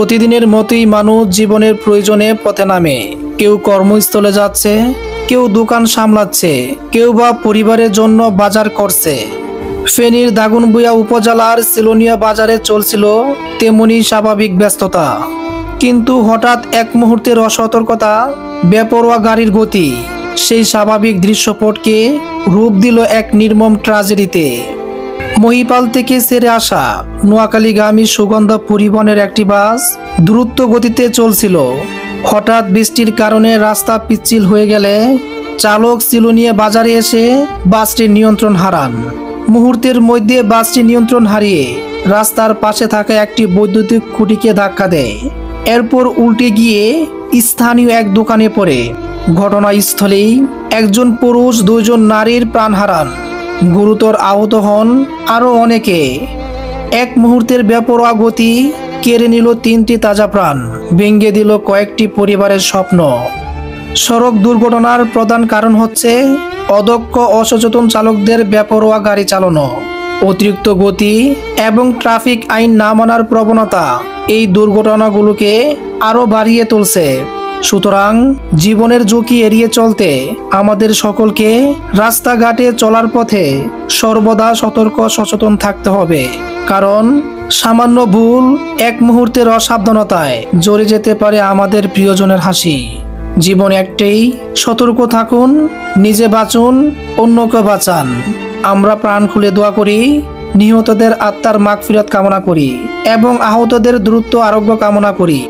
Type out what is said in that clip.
প্রতিদিনের মতোই মানুষ জীবনের প্রয়োজনে পথে নামে। কেউ কর্মস্থলে যাচ্ছে, কেউ দোকান সামলাচ্ছে, কেউ বা পরিবারের জন্য বাজার করছে। ফেনীর দাগনভূঞা উপজেলার সিলোনিয়া বাজারে চলছিল তেমনি স্বাভাবিক ব্যস্ততা। কিন্তু হঠাৎ এক মুহূর্তের অসতর্কতা, বেপরোয়া গাড়ির গতি সেই স্বাভাবিক দৃশ্যপটকে রূপ দিল এক নির্মম ট্র্যাজেডিতে। মহিপাল থেকে ছেড়ে আসা নোয়াখালীগামী সুগন্ধা পরিবহনের একটি বাস দ্রুত গতিতে চলছিল। হঠাৎ বৃষ্টির কারণে রাস্তা পিচ্ছিল হয়ে গেলে চালক সিলোনিয়া বাজারে এসে বাসটির নিয়ন্ত্রণ হারান। মুহূর্তের মধ্যে বাসটি নিয়ন্ত্রণ হারিয়ে রাস্তার পাশে থাকা একটি বৈদ্যুতিক খুঁটিকে ধাক্কা দেয়। এরপর উল্টে গিয়ে স্থানীয় এক দোকানে পড়ে। ঘটনাস্থলেই একজন পুরুষ, দুইজন নারীর প্রাণ হারান। গুরুতর আহত হন আরও অনেকে। এক মুহূর্তের বেপরোয়া গতি কেড়ে নিল 3টি তাজা প্রাণ, ভেঙে দিল কয়েকটি পরিবারের স্বপ্ন। সড়ক দুর্ঘটনার প্রধান কারণ হচ্ছে অদক্ষ অসচেতন চালকদের বেপরোয়া গাড়ি চালানো, অতিরিক্ত গতি এবং ট্রাফিক আইন না মানার প্রবণতা এই দুর্ঘটনাগুলোকে আরও বাড়িয়ে তুলছে। সুতরাং জীবনের ঝুঁকি এড়িয়ে চলতে আমাদের সকলকে রাস্তাঘাটে চলার পথে সর্বদা সতর্ক সচেতন থাকতে হবে। কারণ সামান্য ভুল, এক মুহূর্তের অসাবধানতায় জ্বলে যেতে পারে আমাদের প্রিয়জনের হাসি। জীবন একটাই, সতর্ক থাকুন, নিজে বাঁচুন, অন্যকে বাঁচান। আমরা প্রাণ খুলে দোয়া করি, নিহতদের আত্মার মাগফিরাত কামনা করি এবং আহতদের দ্রুত আরোগ্য কামনা করি।